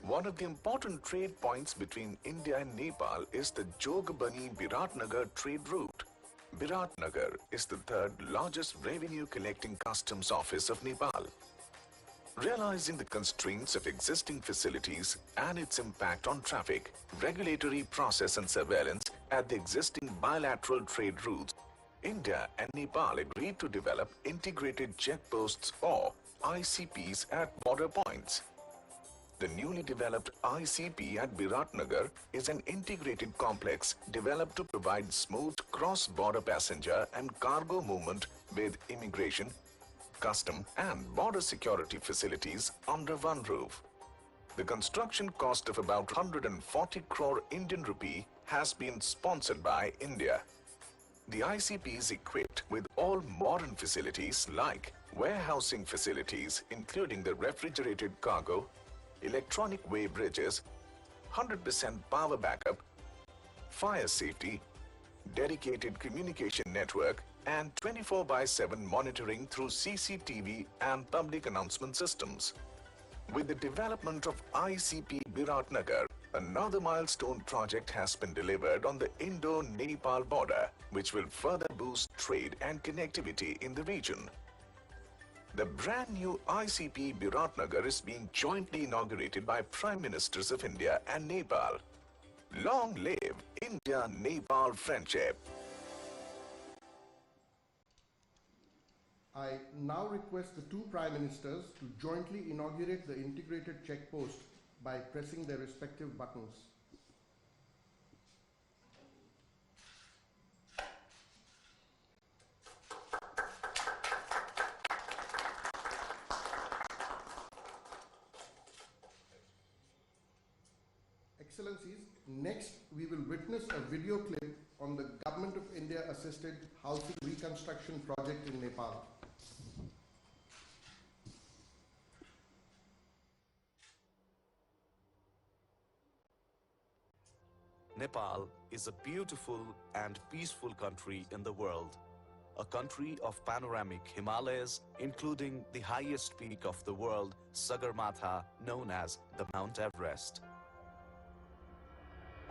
One of the important trade points between India and Nepal is the Jogbani-Biratnagar trade route. Biratnagar is the third largest revenue collecting customs office of Nepal. Realizing the constraints of existing facilities and its impact on traffic, regulatory process and surveillance at the existing bilateral trade routes, India and Nepal agreed to develop integrated checkposts or ICPs at border points. The newly developed ICP at Biratnagar is an integrated complex developed to provide smooth cross-border passenger and cargo movement with immigration, custom and border security facilities under one roof. The construction cost of about 140 crore Indian rupee has been sponsored by India. The ICP is equipped with all modern facilities like warehousing facilities including the refrigerated cargo, electronic weigh bridges, 100% power backup, fire safety, dedicated communication network, and 24/7 monitoring through CCTV and public announcement systems. With the development of ICP Biratnagar, another milestone project has been delivered on the Indo-Nepal border, which will further boost trade and connectivity in the region. The brand new ICP Biratnagar is being jointly inaugurated by Prime Ministers of India and Nepal. Long live India-Nepal friendship. I now request the two Prime Ministers to jointly inaugurate the integrated checkpost by pressing their respective buttons. Excellencies, next we will witness a video clip on the Government of India assisted housing reconstruction project in Nepal. Nepal is a beautiful and peaceful country in the world. A country of panoramic Himalayas, including the highest peak of the world, Sagarmatha, known as the Mount Everest.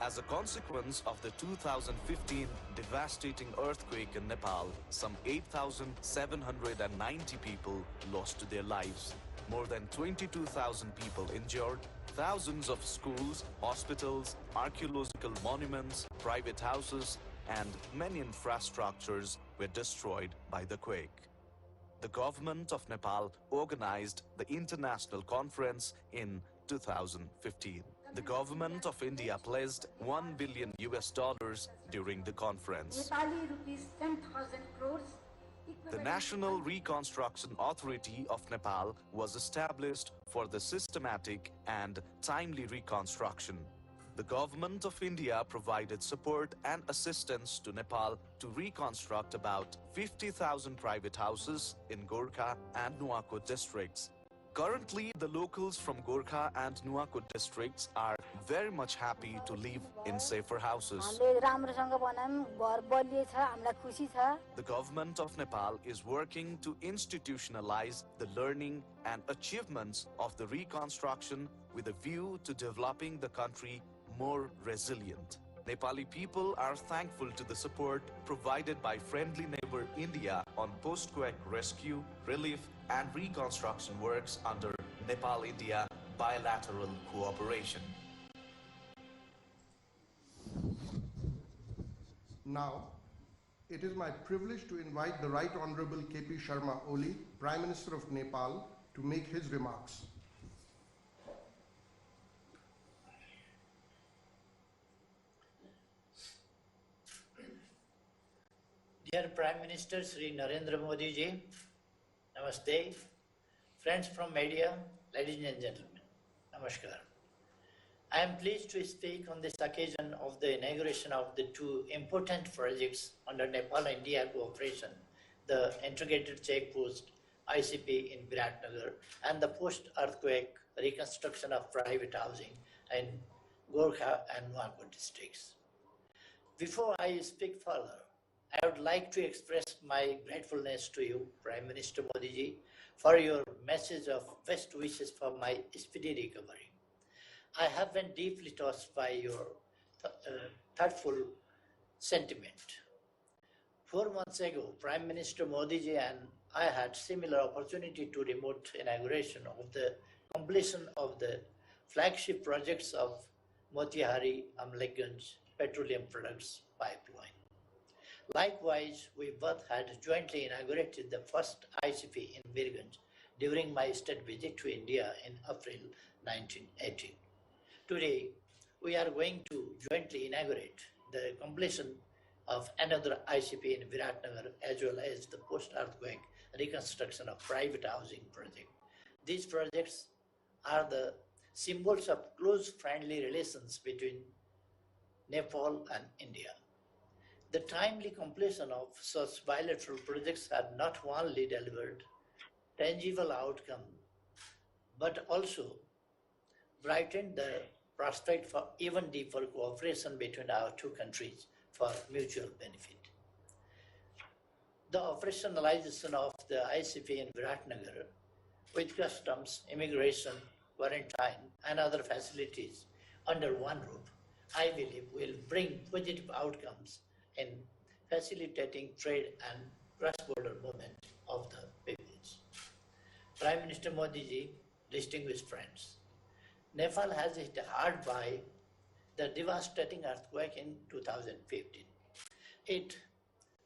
As a consequence of the 2015 devastating earthquake in Nepal, some 8,790 people lost their lives. More than 22,000 people injured. Thousands of schools, hospitals, archaeological monuments, private houses, and many infrastructures were destroyed by the quake. The government of Nepal organized the international conference in 2015. The government of India pledged $1 billion during the conference. Rupees 10,000 crores. The National Reconstruction Authority of Nepal was established for the systematic and timely reconstruction. The government of India provided support and assistance to Nepal to reconstruct about 50,000 private houses in Gorkha and Nuwakot districts. Currently, the locals from Gorkha and Nuwakot districts are very much happy to live in safer houses. The The government of Nepal is working to institutionalize the learning and achievements of the reconstruction with a view to developing the country more resilient. Nepali people are thankful to the support provided by friendly neighbor India on post-quake rescue, relief, and reconstruction works under Nepal-India bilateral cooperation. Now, it is my privilege to invite the Right Honorable K.P. Sharma Oli, Prime Minister of Nepal, to make his remarks. Dear Prime Minister Shri Narendra Modi ji, Namaste. Friends from media, ladies and gentlemen, Namaskar. I am pleased to speak on this occasion of the inauguration of the two important projects under Nepal-India cooperation, the integrated checkpost ICP in Biratnagar and the post-earthquake reconstruction of private housing in Gorkha and Nuwakot districts. Before I speak further, I would like to express my gratefulness to you, Prime Minister Modi ji, for your message of best wishes for my speedy recovery. I have been deeply touched by your thoughtful sentiment. 4 months ago, Prime Minister Modi ji and I had similar opportunity to remote inauguration of the completion of the flagship projects of Motihari Amleganj Petroleum Products Pipeline. Likewise, we both had jointly inaugurated the first ICP in Birganj during my state visit to India in April 1980. Today, we are going to jointly inaugurate the completion of another ICP in Viratnagar as well as the post-earthquake reconstruction of private housing project. These projects are the symbols of close friendly relations between Nepal and India. The timely completion of such bilateral projects had not only delivered tangible outcome, but also brightened the prospect for even deeper cooperation between our two countries for mutual benefit. The operationalization of the ICP in Viratnagar with customs, immigration, quarantine, and other facilities under one roof, I believe will bring positive outcomes in facilitating trade and cross-border movement of the peoples. Prime Minister Modi ji, distinguished friends, Nepal has hit hard by the devastating earthquake in 2015. It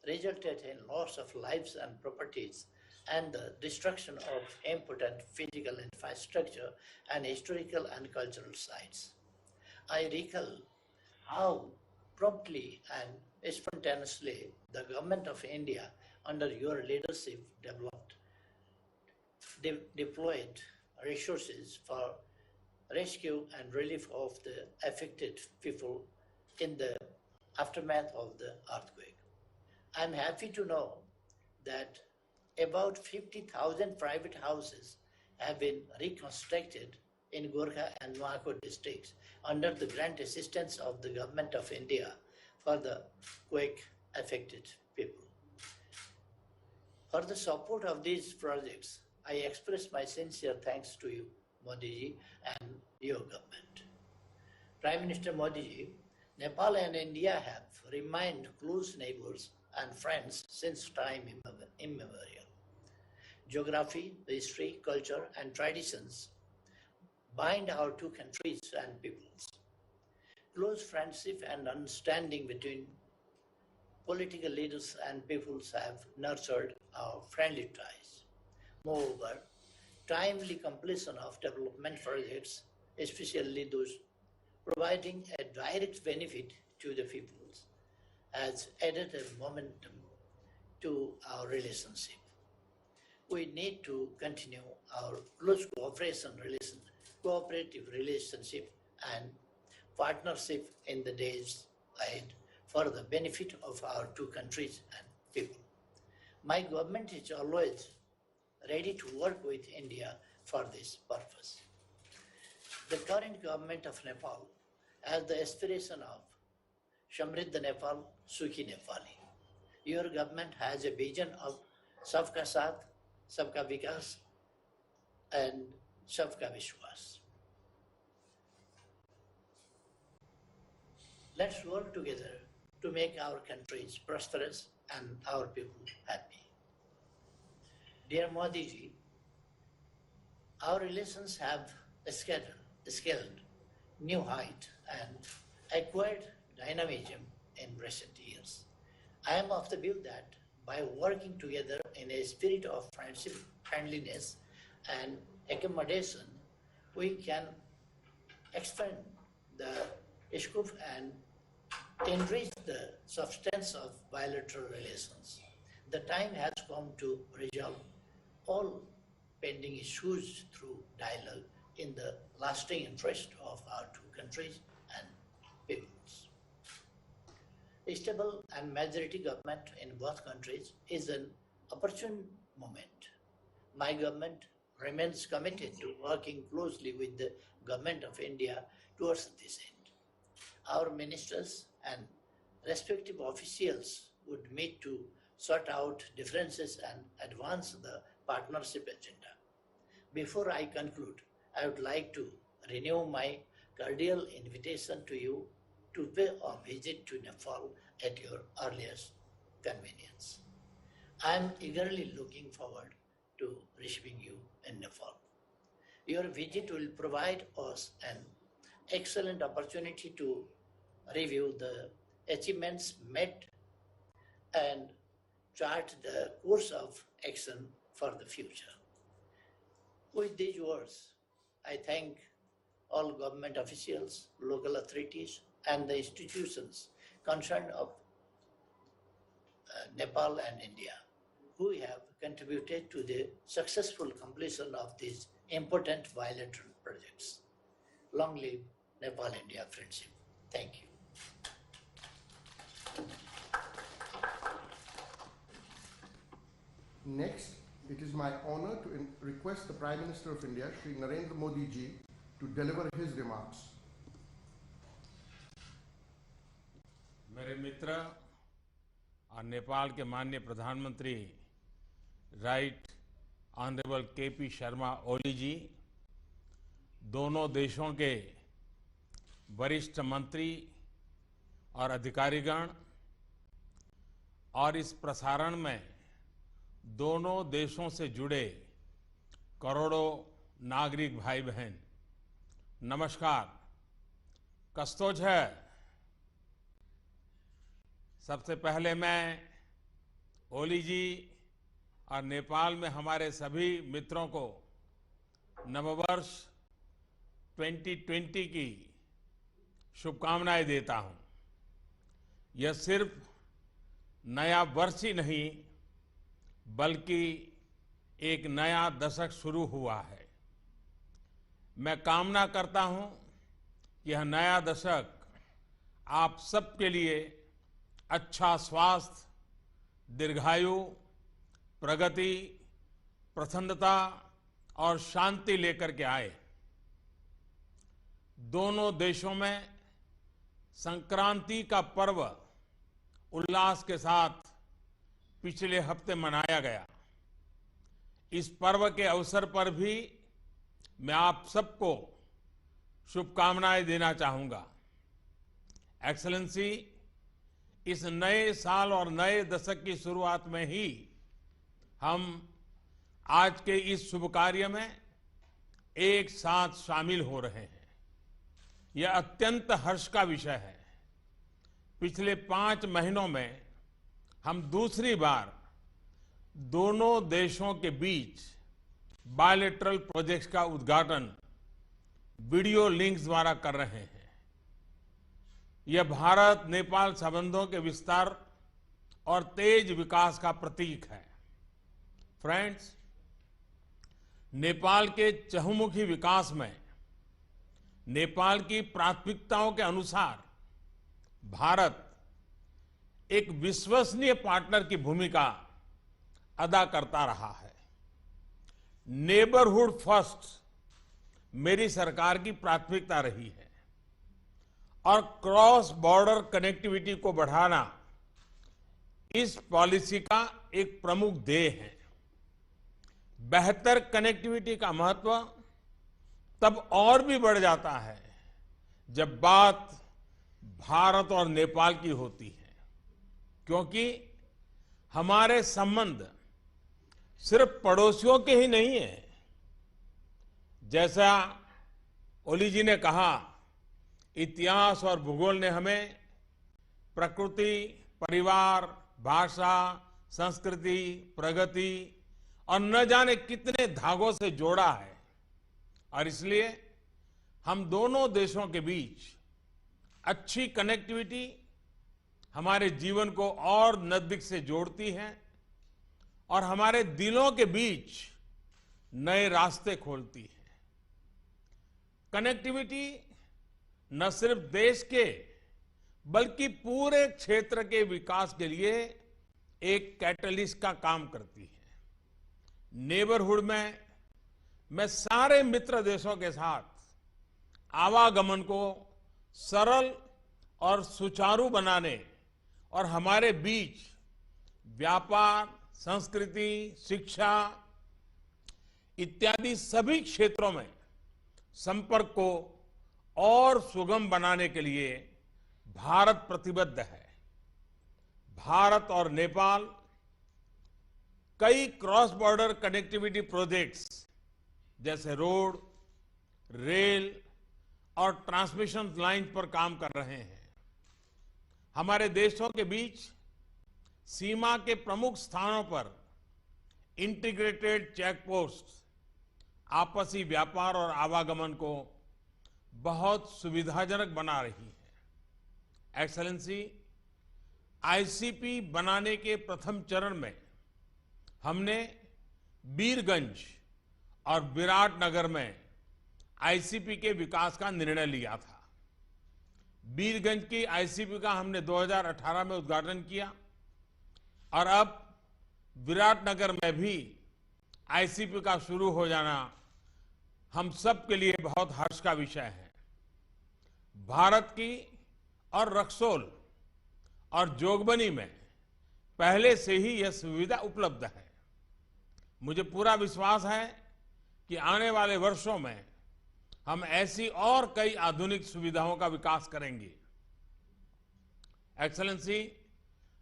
resulted in loss of lives and properties and the destruction of important physical infrastructure and historical and cultural sites. I recall how promptly and spontaneously the government of India under your leadership deployed resources for rescue and relief of the affected people in the aftermath of the earthquake. I'm happy to know that about 50,000 private houses have been reconstructed in Gorkha and Nuwakot districts under the grant assistance of the Government of India for the quake-affected people. For the support of these projects, I express my sincere thanks to you, Modi ji, and your government. Prime Minister Modi ji, Nepal and India have remained close neighbors and friends since time immemorial. Geography, history, culture, and traditions bind our two countries and peoples. Close friendship and understanding between political leaders and peoples have nurtured our friendly ties. Moreover, timely completion of development projects, especially those providing a direct benefit to the peoples, has added a momentum to our relationship. We need to continue our close cooperative relationship and partnership in the days ahead for the benefit of our two countries and people. My government is always ready to work with India for this purpose. The current government of Nepal has the aspiration of Samriddha Nepal, Sukhi Nepali. Your government has a vision of Sabka Saath, Sabka Vikas, and Sabka Vishwas. Let's work together to make our countries prosperous and our people happy. Dear Modi ji, our relations have scaled new height and acquired dynamism in recent years. I am of the view that by working together in a spirit of friendship, friendliness, and accommodation, we can expand the scope and enrich the substance of bilateral relations. The time has come to resolve all pending issues through dialogue in the lasting interest of our two countries and peoples. A stable and majority government in both countries is an opportune moment. My government remains committed to working closely with the Government of India towards this end. Our ministers and respective officials would meet to sort out differences and advance the partnership agenda. Before I conclude, I would like to renew my cordial invitation to you to pay a visit to Nepal at your earliest convenience. I am eagerly looking forward to receiving you in Nepal. Your visit will provide us an excellent opportunity to review the achievements made and chart the course of action for the future. With these words, I thank all government officials, local authorities, and the institutions concerned of Nepal and India who have contributed to the successful completion of these important bilateral projects. Long live Nepal-India friendship. Thank you. Next, it is my honor to request the Prime Minister of India, Shri Narendra Modi ji, to deliver his remarks. मेरे मित्र और नेपाल के माननीय प्रधानमंत्री right honourable KP Sharma Oli जी, दोनों देशों के वरिष्ठ मंत्री और अधिकारीगण और इस प्रसारण में दोनों देशों से जुड़े करोड़ों नागरिक भाई बहन, नमस्कार। कस्तोज है। सबसे पहले मैं ओली जी और नेपाल में हमारे सभी मित्रों को नववर्ष 2020 की शुभकामनाएं देता हूं। यह सिर्फ नया वर्ष ही नहीं बल्कि एक नया दशक शुरू हुआ है। मैं कामना करता हूं कि यह नया दशक आप सबके लिए अच्छा स्वास्थ्य, दीर्घायु, प्रगति, प्रसन्नता और शांति लेकर के आए। दोनों देशों में संक्रांति का पर्व उल्लास के साथ पिछले हफ्ते मनाया गया। इस पर्व के अवसर पर भी मैं आप सबको शुभकामनाएं देना चाहूंगा। एक्सेलेंसी, इस नए साल और नए दशक की शुरुआत में ही हम आज के इस शुभ कार्य में एक साथ शामिल हो रहे हैं। यह अत्यंत हर्ष का विषय है। पिछले 5 महीनों में हम दूसरी बार दोनों देशों के बीच बायलैटरल प्रोजेक्ट्स का उद्घाटन वीडियो लिंक्स द्वारा कर रहे हैं। यह भारत नेपाल संबंधों के विस्तार और तेज विकास का प्रतीक है। फ्रेंड्स, नेपाल के चहुमुखी विकास में नेपाल की प्राथमिकताओं के अनुसार भारत एक विश्वसनीय पार्टनर की भूमिका अदा करता रहा है। नेबरहुड फर्स्ट मेरी सरकार की प्राथमिकता रही है और क्रॉस बॉर्डर कनेक्टिविटी को बढ़ाना इस पॉलिसी का एक प्रमुख ध्येय है। बेहतर कनेक्टिविटी का महत्व तब और भी बढ़ जाता है जब बात भारत और नेपाल की होती है, क्योंकि हमारे संबंध सिर्फ पड़ोसियों के ही नहीं है। जैसा ओली जी ने कहा, इतिहास और भूगोल ने हमें प्रकृति, परिवार, भाषा, संस्कृति, प्रगति और न जाने कितने धागों से जोड़ा है। और इसलिए हम दोनों देशों के बीच अच्छी कनेक्टिविटी हमारे जीवन को और नजदीक से जोड़ती है और हमारे दिलों के बीच नए रास्ते खोलती है। कनेक्टिविटी न सिर्फ देश के बल्कि पूरे क्षेत्र के विकास के लिए एक कैटलिस्ट का काम करती है। नेबरहुड में मैं सारे मित्र देशों के साथ आवागमन को सरल और सुचारू बनाने और हमारे बीच व्यापार, संस्कृति, शिक्षा इत्यादि सभी क्षेत्रों में संपर्क को और सुगम बनाने के लिए भारत प्रतिबद्ध है। भारत और नेपाल कई क्रॉस बॉर्डर कनेक्टिविटी प्रोजेक्ट्स जैसे रोड, रेल और ट्रांसमिशन लाइन पर काम कर रहे हैं। हमारे देशों के बीच सीमा के प्रमुख स्थानों पर इंटीग्रेटेड चेक पोस्ट आपसी व्यापार और आवागमन को बहुत सुविधाजनक बना रही है। एक्सेलेंसी, आईसीपी बनाने के प्रथम चरण में हमने बीरगंज और विराटनगर में आईसीपी के विकास का निर्णय लिया था। बीरगंज की आईसीपी का हमने 2018 में उद्घाटन किया और अब विराटनगर में भी आईसीपी का शुरू हो जाना हम सब के लिए बहुत हर्ष का विषय है। भारत की और रक्सौल और जोगबनी में पहले से ही यह सुविधा उपलब्ध है। मुझे पूरा विश्वास है कि आने वाले वर्षों में हम ऐसी और कई आधुनिक सुविधाओं का विकास करेंगे। एक्सेलेंसी,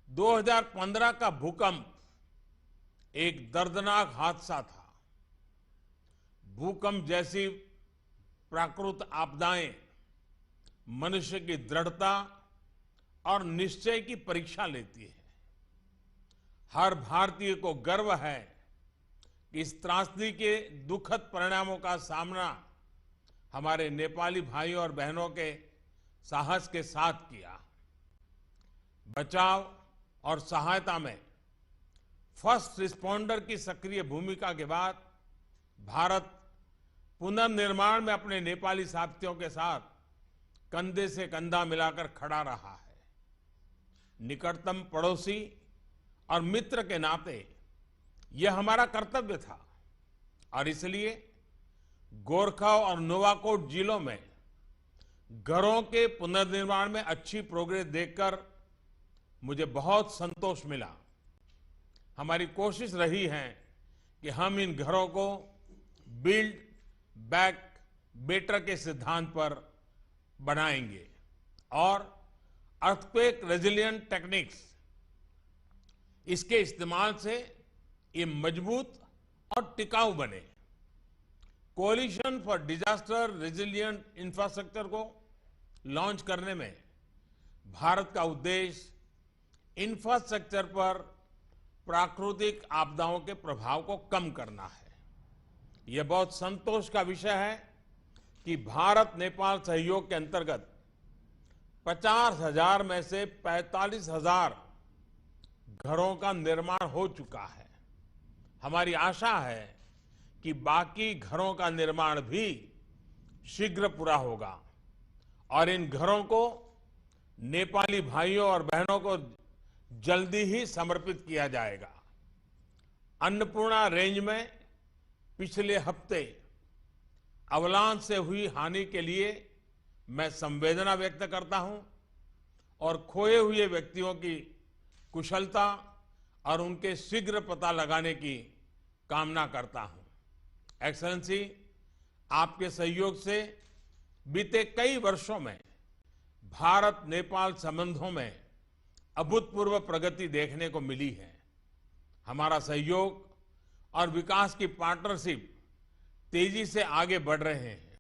2015 का भूकंप एक दर्दनाक हादसा था। भूकंप जैसी प्राकृतिक आपदाएं मनुष्य की दृढ़ता और निश्चय की परीक्षा लेती है। हर भारतीय को गर्व है कि इस त्रासदी के दुखद परिणामों का सामना हमारे नेपाली भाइयों और बहनों के साहस के साथ किया। बचाव और सहायता में फर्स्ट रिस्पॉन्डर की सक्रिय भूमिका के बाद भारत पुनर्निर्माण में अपने नेपाली साथियों के साथ कंधे से कंधा मिलाकर खड़ा रहा है। निकटतम पड़ोसी और मित्र के नाते यह हमारा कर्तव्य था और इसलिए गोरखा और नोवाकोट जिलों में घरों के पुनर्निर्माण में अच्छी प्रोग्रेस देखकर मुझे बहुत संतोष मिला। हमारी कोशिश रही है कि हम इन घरों को बिल्ड बैक बेटर के सिद्धांत पर बनाएंगे और अर्थक्वेक रेजिलिएंट टेक्निक्स, इसके इस्तेमाल से ये मजबूत और टिकाऊ बने। कोalition फॉर डिजास्टर रेजिलिएंट इंफ्रास्ट्रक्चर को लॉन्च करने में भारत का उद्देश्य इंफ्रास्ट्रक्चर पर प्राकृतिक आपदाओं के प्रभाव को कम करना है। यह बहुत संतोष का विषय है कि भारत नेपाल सहयोग के अंतर्गत 50,000 में से 45,000 घरों का निर्माण हो चुका है। हमारी आशा है कि बाकी घरों का निर्माण भी शीघ्र पूरा होगा और इन घरों को नेपाली भाइयों और बहनों को जल्दी ही समर्पित किया जाएगा। अन्नपूर्णा रेंज में पिछले हफ्ते अवलांच से हुई हानि के लिए मैं संवेदना व्यक्त करता हूं और खोए हुए व्यक्तियों की कुशलता और उनके शीघ्र पता लगाने की कामना करता हूं। एक्सेलेंसी, आपके सहयोग से बीते कई वर्षों में भारत नेपाल संबंधों में अभूतपूर्व प्रगति देखने को मिली है। हमारा सहयोग और विकास की पार्टनरशिप तेजी से आगे बढ़ रहे हैं।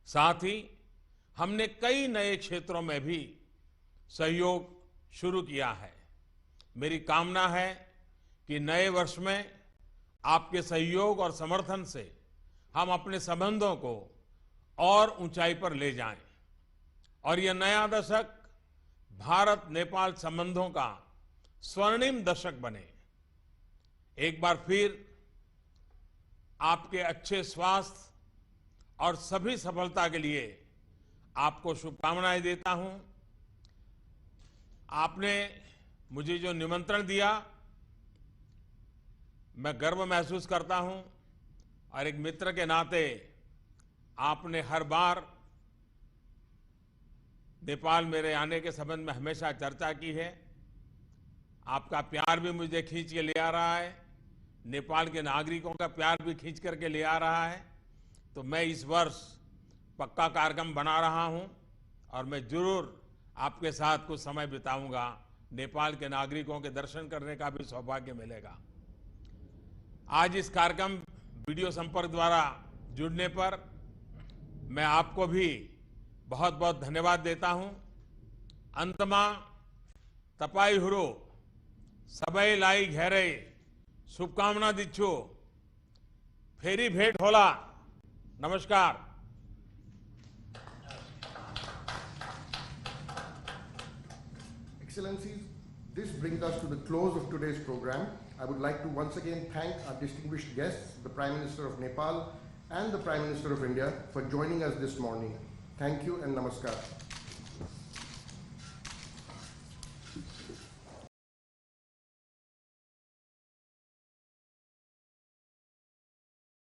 साथ ही हमने कई नए क्षेत्रों में भी सहयोग शुरू किया है। मेरी कामना है कि नए वर्ष में आपके सहयोग और समर्थन से हम अपने संबंधों को और ऊंचाई पर ले जाएं और यह नया दशक भारत नेपाल संबंधों का स्वर्णिम दशक बने। एक बार फिर आपके अच्छे स्वास्थ्य और सभी सफलता के लिए आपको शुभकामनाएं देता हूं। आपने मुझे जो निमंत्रण दिया, मैं गर्व महसूस करता हूं और एक मित्र के नाते आपने हर बार नेपाल मेरे आने के संबंध में हमेशा चर्चा की है। आपका प्यार भी मुझे खींच के ले आ रहा है, नेपाल के नागरिकों का प्यार भी खींच करके ले आ रहा है। तो मैं इस वर्ष पक्का कार्यक्रम बना रहा हूं और मैं जरूर आपके साथ कुछ समय बिताऊंगा। नेपाल के नागरिकों के दर्शन करने का भी सौभाग्य मिलेगा। आज इस कार्यक्रम वीडियो संपर्क द्वारा जुड़ने पर मैं आपको भी बहुत बहुत धन्यवाद देता हूं। अंतमा तपाइहुरो सबैलाई घेरै शुभकामना दिन्छु। फेरि भेट होला। नमस्कार। Excellencies, this brings us to the close of today's program. I would like to once again thank our distinguished guests, the Prime Minister of Nepal and the Prime Minister of India, for joining us this morning. Thank you and namaskar.